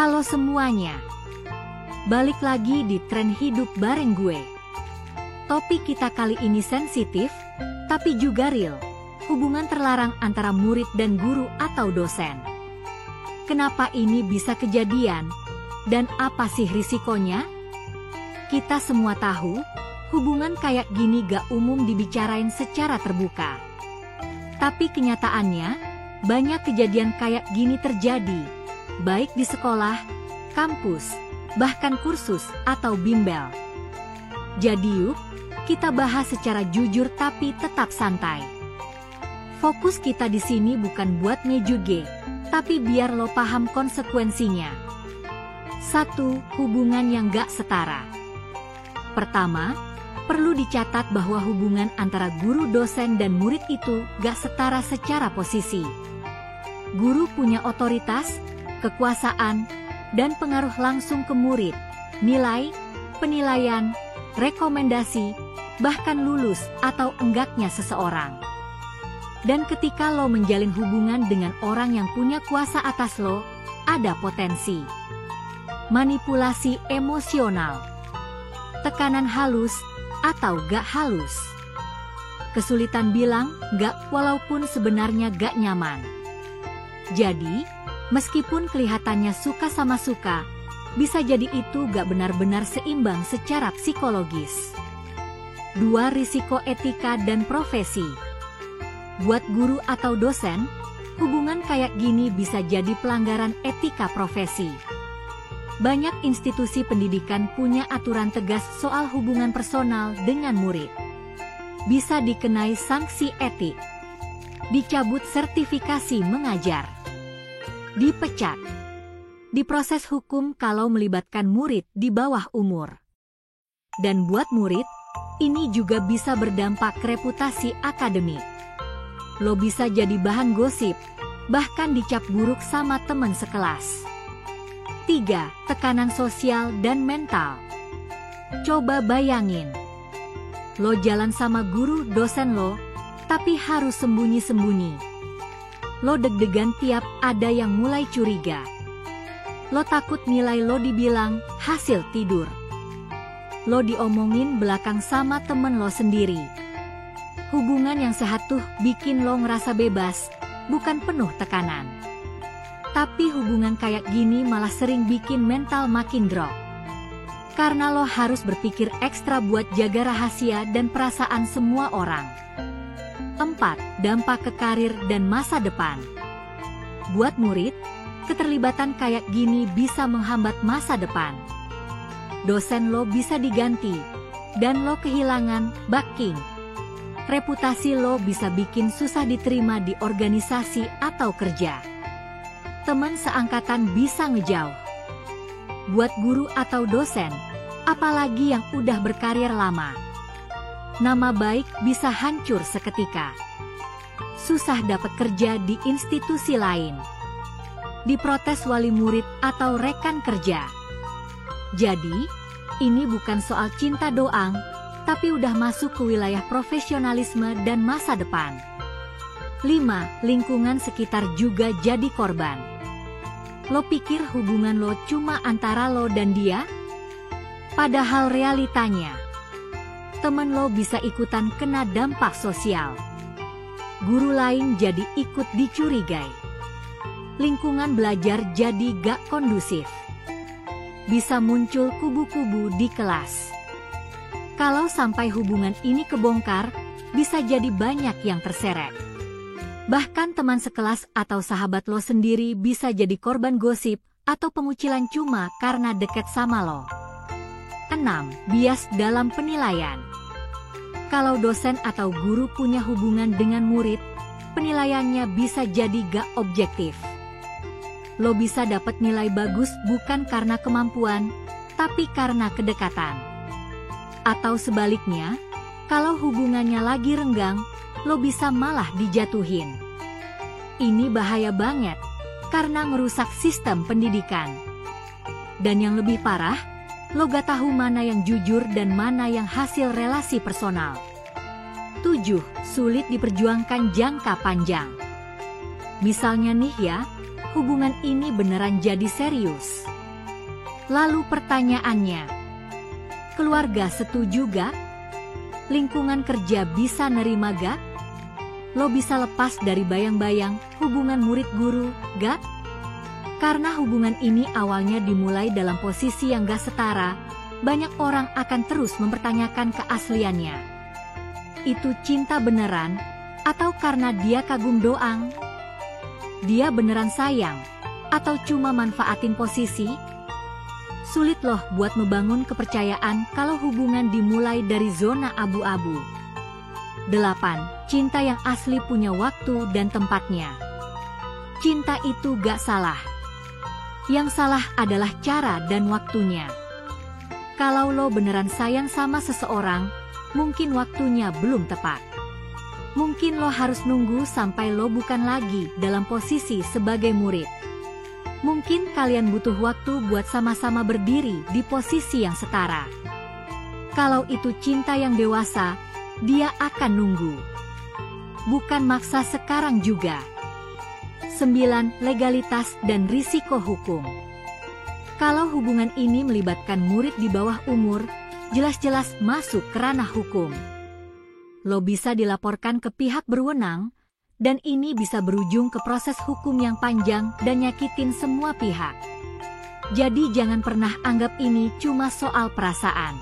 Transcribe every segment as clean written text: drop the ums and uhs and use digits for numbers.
Halo semuanya. Balik lagi di Tren Hidup bareng gue. Topik kita kali ini sensitif, tapi juga real. Hubungan terlarang antara murid dan guru atau dosen. Kenapa ini bisa kejadian? Dan apa sih risikonya? Kita semua tahu, hubungan kayak gini gak umum dibicarain secara terbuka. Tapi kenyataannya, banyak kejadian kayak gini terjadi, baik di sekolah, kampus, bahkan kursus atau bimbel. Jadi yuk, kita bahas secara jujur tapi tetap santai. Fokus kita di sini bukan buat ngejuge, tapi biar lo paham konsekuensinya. 1. Hubungan yang gak setara. Pertama, perlu dicatat bahwa hubungan antara guru, dosen, dan murid itu gak setara secara posisi. Guru punya otoritas, kekuasaan, dan pengaruh langsung ke murid, nilai, penilaian, rekomendasi, bahkan lulus atau enggaknya seseorang. Dan ketika lo menjalin hubungan dengan orang yang punya kuasa atas lo, ada potensi manipulasi emosional, tekanan halus atau gak halus. Kesulitan bilang gak walaupun sebenarnya gak nyaman. Jadi, meskipun kelihatannya suka sama suka, bisa jadi itu gak benar-benar seimbang secara psikologis. 2. Risiko etika dan profesi. Buat guru atau dosen, hubungan kayak gini bisa jadi pelanggaran etika profesi. Banyak institusi pendidikan punya aturan tegas soal hubungan personal dengan murid. Bisa dikenai sanksi etik, dicabut sertifikasi mengajar, dipecat, diproses hukum kalau melibatkan murid di bawah umur. Dan buat murid, ini juga bisa berdampak ke reputasi akademik. Lo bisa jadi bahan gosip, bahkan dicap buruk sama teman sekelas. 3. Tekanan sosial dan mental. Coba bayangin, lo jalan sama guru dosen lo, tapi harus sembunyi-sembunyi. Lo deg-degan tiap ada yang mulai curiga. Lo takut nilai lo dibilang hasil tidur. Lo diomongin belakang sama temen lo sendiri. Hubungan yang sehat tuh bikin lo ngerasa bebas, bukan penuh tekanan. Tapi hubungan kayak gini malah sering bikin mental makin drop. Karena lo harus berpikir ekstra buat jaga rahasia dan perasaan semua orang. 4. Dampak ke karir dan masa depan. Buat murid, keterlibatan kayak gini bisa menghambat masa depan. Dosen lo bisa diganti, dan lo kehilangan backing. Reputasi lo bisa bikin susah diterima di organisasi atau kerja. Teman seangkatan bisa ngejauh. Buat guru atau dosen, apalagi yang udah berkarir lama, nama baik bisa hancur seketika. Susah dapat kerja di institusi lain, diprotes wali murid atau rekan kerja. Jadi, ini bukan soal cinta doang, tapi udah masuk ke wilayah profesionalisme dan masa depan. 5. Lingkungan sekitar juga jadi korban. Lo pikir hubungan lo cuma antara lo dan dia? Padahal realitanya, temen lo bisa ikutan kena dampak sosial. Guru lain jadi ikut dicurigai. Lingkungan belajar jadi gak kondusif. Bisa muncul kubu-kubu di kelas. Kalau sampai hubungan ini kebongkar, bisa jadi banyak yang terseret. Bahkan teman sekelas atau sahabat lo sendiri bisa jadi korban gosip atau pengucilan cuma karena deket sama lo. 6. Bias dalam penilaian. Kalau dosen atau guru punya hubungan dengan murid, penilaiannya bisa jadi gak objektif. Lo bisa dapat nilai bagus bukan karena kemampuan, tapi karena kedekatan. Atau sebaliknya, kalau hubungannya lagi renggang, lo bisa malah dijatuhin. Ini bahaya banget, karena ngerusak sistem pendidikan. Dan yang lebih parah, lo gak tahu mana yang jujur dan mana yang hasil relasi personal. 7. Sulit diperjuangkan jangka panjang. Misalnya nih ya, hubungan ini beneran jadi serius. Lalu pertanyaannya, keluarga setuju gak? Lingkungan kerja bisa nerima gak? Lo bisa lepas dari bayang-bayang hubungan murid-guru gak? Karena hubungan ini awalnya dimulai dalam posisi yang gak setara, banyak orang akan terus mempertanyakan keasliannya. Itu cinta beneran, atau karena dia kagum doang? Dia beneran sayang, atau cuma manfaatin posisi? Sulit loh buat membangun kepercayaan kalau hubungan dimulai dari zona abu-abu. 8. Cinta yang asli punya waktu dan tempatnya. Cinta itu gak salah. Yang salah adalah cara dan waktunya. Kalau lo beneran sayang sama seseorang, mungkin waktunya belum tepat. Mungkin lo harus nunggu sampai lo bukan lagi dalam posisi sebagai murid. Mungkin kalian butuh waktu buat sama-sama berdiri di posisi yang setara. Kalau itu cinta yang dewasa, dia akan nunggu. Bukan maksa sekarang juga. 9. Legalitas dan risiko hukum. Kalau hubungan ini melibatkan murid di bawah umur, jelas-jelas masuk ke ranah hukum. Lo bisa dilaporkan ke pihak berwenang, dan ini bisa berujung ke proses hukum yang panjang dan nyakitin semua pihak. Jadi jangan pernah anggap ini cuma soal perasaan.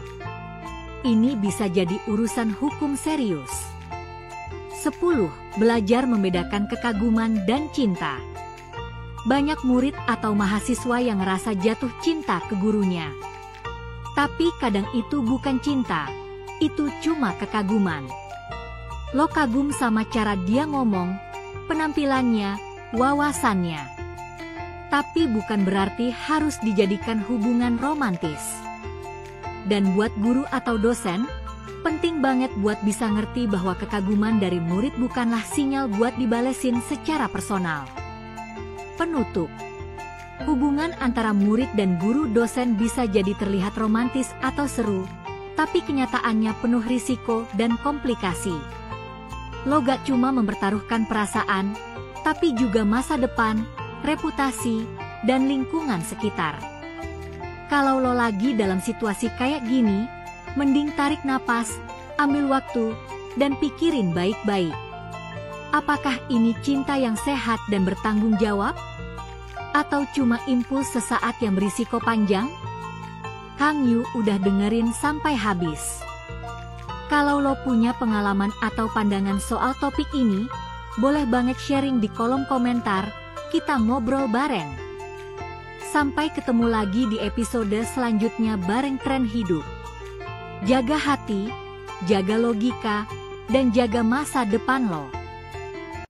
Ini bisa jadi urusan hukum serius. 10. Belajar membedakan kekaguman dan cinta. Banyak murid atau mahasiswa yang ngerasa jatuh cinta ke gurunya. Tapi kadang itu bukan cinta, itu cuma kekaguman. Lo kagum sama cara dia ngomong, penampilannya, wawasannya. Tapi bukan berarti harus dijadikan hubungan romantis. Dan buat guru atau dosen, penting banget buat bisa ngerti bahwa kekaguman dari murid bukanlah sinyal buat dibalesin secara personal. Penutup. Hubungan antara murid dan guru dosen bisa jadi terlihat romantis atau seru, tapi kenyataannya penuh risiko dan komplikasi. Lo gak cuma mempertaruhkan perasaan, tapi juga masa depan, reputasi, dan lingkungan sekitar. Kalau lo lagi dalam situasi kayak gini, mending tarik napas, ambil waktu, dan pikirin baik-baik. Apakah ini cinta yang sehat dan bertanggung jawab? Atau cuma impuls sesaat yang berisiko panjang? Kang Yu udah dengerin sampai habis. Kalau lo punya pengalaman atau pandangan soal topik ini, boleh banget sharing di kolom komentar, kita ngobrol bareng. Sampai ketemu lagi di episode selanjutnya bareng Tren Hidup. Jaga hati, jaga logika, dan jaga masa depan lo.